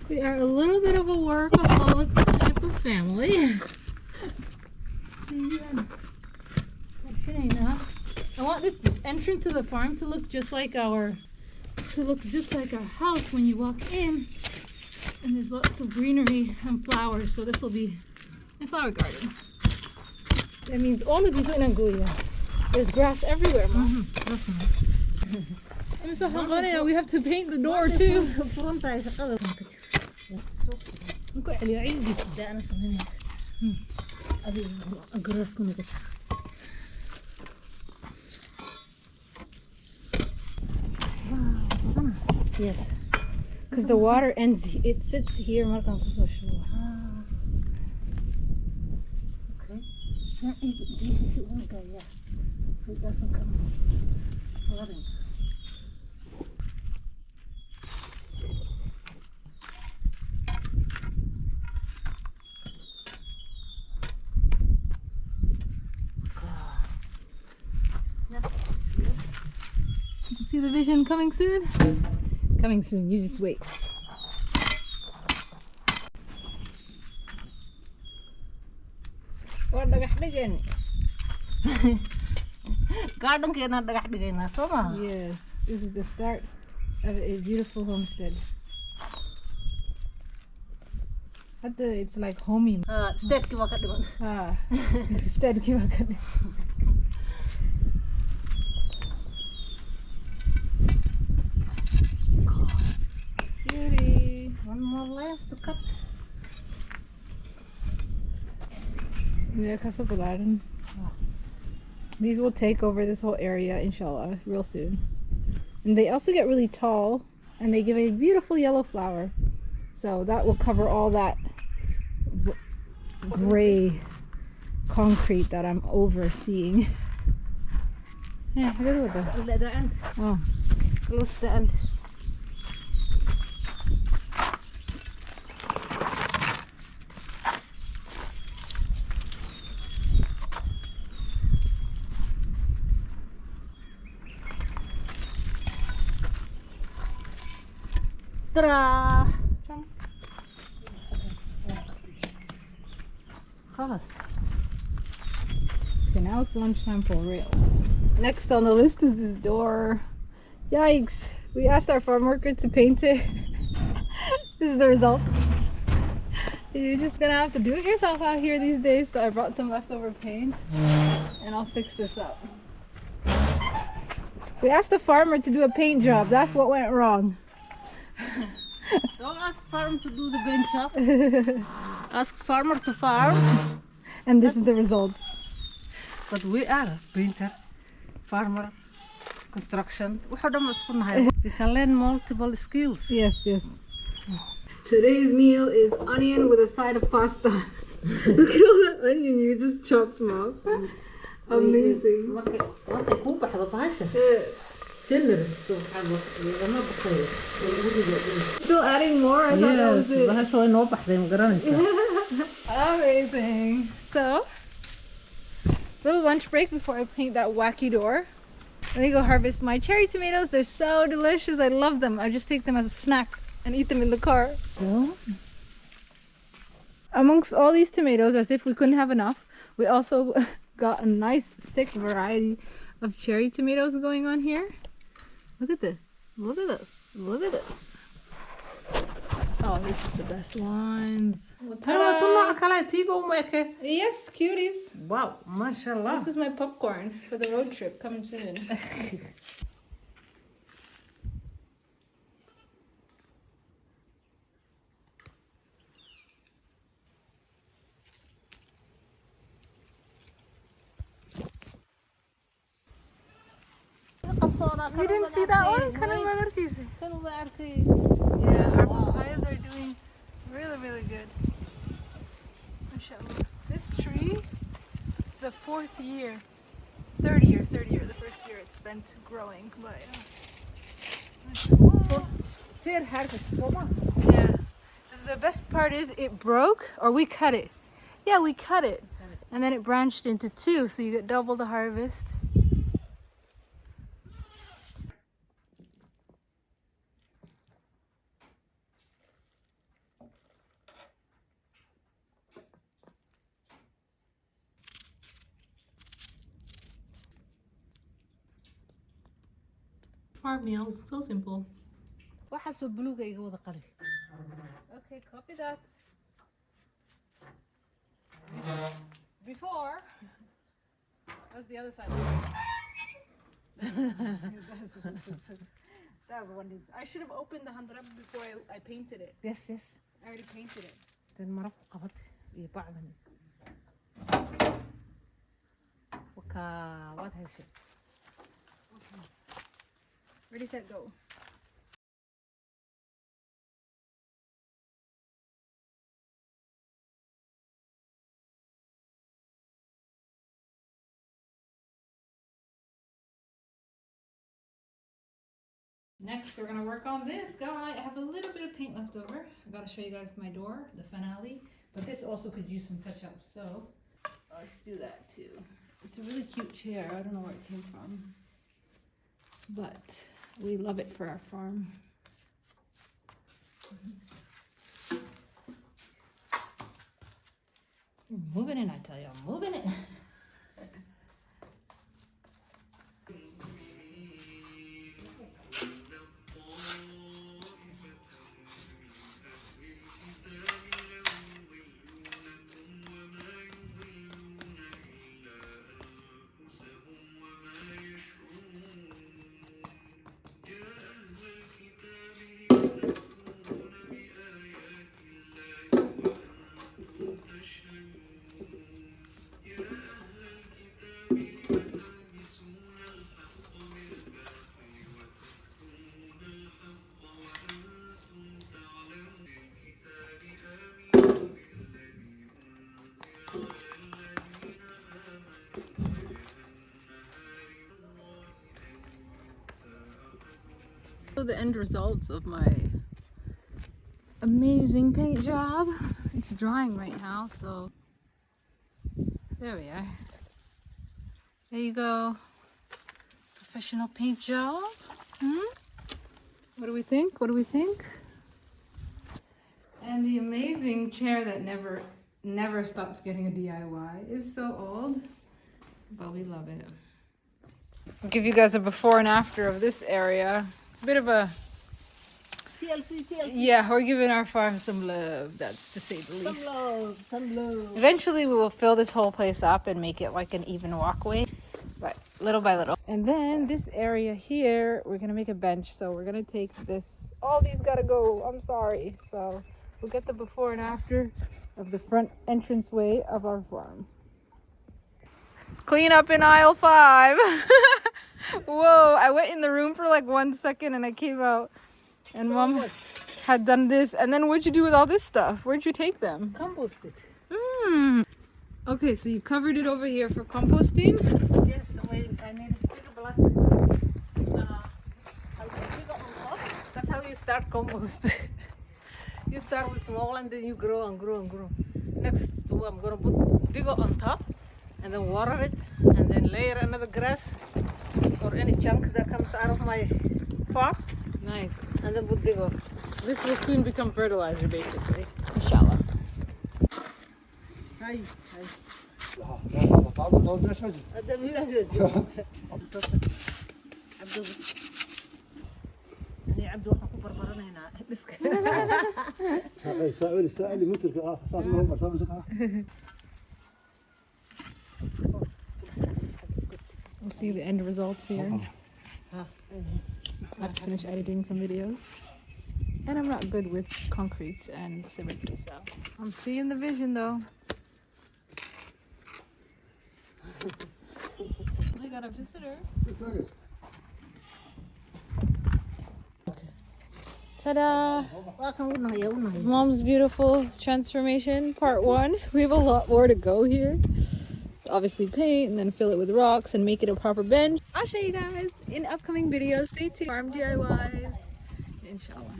We are a little bit of a workaholic type of family. I want this entrance to the farm to look just like our house when you walk in. And there's lots of greenery and flowers, so this will be a flower garden. That means all of these are Nanguya. There's grass everywhere, Mom. That's nice. We have to paint the door too. Yes, because the water ends, it sits here. Okay. So it doesn't come flooding. You can see the vision coming soon. Coming soon, you just wait. Yes, this is the start of a beautiful homestead. It's like homey. Stead stead. Beauty. One more left to cut. Yeah, garden. These will take over this whole area, inshallah, real soon. And they also get really tall, and they give a beautiful yellow flower. So that will cover all that gray concrete that I'm overseeing. Yeah, look at that. The end. Oh. Close the end. Ta-da! Okay, now it's lunchtime for real. Next on the list is this door. Yikes! We asked our farm worker to paint it. This is the result. You're just gonna have to do it yourself out here these days. So I brought some leftover paint and I'll fix this up. We asked the farmer to do a paint job. That's what went wrong. Don't ask farmer to do the paint job. Ask farmer to farm. And this is the results. But we are painter, farmer, construction. We can learn multiple skills. Yes, yes. Today's meal is onion with a side of pasta. Look at all that onion you just chopped, Mom. Amazing. Still adding more? I thought that was it. Amazing. So, little lunch break before I paint that wacky door. Let me go harvest my cherry tomatoes. They're so delicious. I love them. I just take them as a snack and eat them in the car. So, amongst all these tomatoes, as if we couldn't have enough, we also got a nice thick variety of cherry tomatoes going on here. Look at this. Look at this. Look at this. Oh, this is the best ones. Yes, cuties. Wow, mashallah. This is my popcorn for the road trip coming soon. You didn't see that one? Yeah, our papayas are doing really, really good. Mashallah. This tree is the third year, the first year it's spent growing. But yeah. The best part is it broke, or we cut it. Yeah, we cut it. And then it branched into two, so you get double the harvest. farm meals. So simple. waxaasoo buluuga iga wada qali. Okay, copy that. Before, that was the other side. That was one. I should have opened the handrab before I painted it. Yes, yes. I already painted it. Then mara ku qabat iyo bacdan. Waad heshay. Ready, set, go. Next, we're gonna work on this guy. I have a little bit of paint left over. I gotta show you guys my door, the finale. But this also could use some touch-ups, so let's do that too. It's a really cute chair. I don't know where it came from, but we love it for our farm. We're moving in, I tell you, I'm moving it. The end results of my amazing paint job. It's drying right now, so there we are. There you go. Professional paint job. What do we think? What do we think? And the amazing chair that never stops getting a DIY is so old, but we love it. I'll give you guys a before and after of this area. It's a bit of a TLC. yeah, we're giving our farm some love, that's to say the least. Some love. Eventually we will fill this whole place up and make it like an even walkway, but little by little. And then this area here, we're gonna make a bench, so we're gonna take this, all these gotta go, I'm sorry. So we'll get the before and after of the front entranceway of our farm. Clean up in aisle 5. Whoa, I went in the room for like 1 second and I came out and Mom had done this. And then what'd you do with all this stuff? Where'd you take them? Compost it. Okay, so you covered it over here for composting? Yes, so I need a bigger plastic one. I'll put bigger on top. That's how you start compost. You start with small and then you grow and grow and grow. Next, I'm gonna put bigger on top and then water it and then layer another grass or any chunk that comes out of my farm. Nice. And then put digger. So this will soon become fertilizer, basically. Inshallah. Hi. We'll see the end results here. I have to finish editing some videos. And I'm not good with concrete and symmetry, so I'm seeing the vision though. We got a visitor. Ta-da! Mom's beautiful transformation, part 1. We have a lot more to go here. Obviously paint and then fill it with rocks and make it a proper bench. I'll show you guys in upcoming videos. Stay tuned. Farm DIYs, inshallah.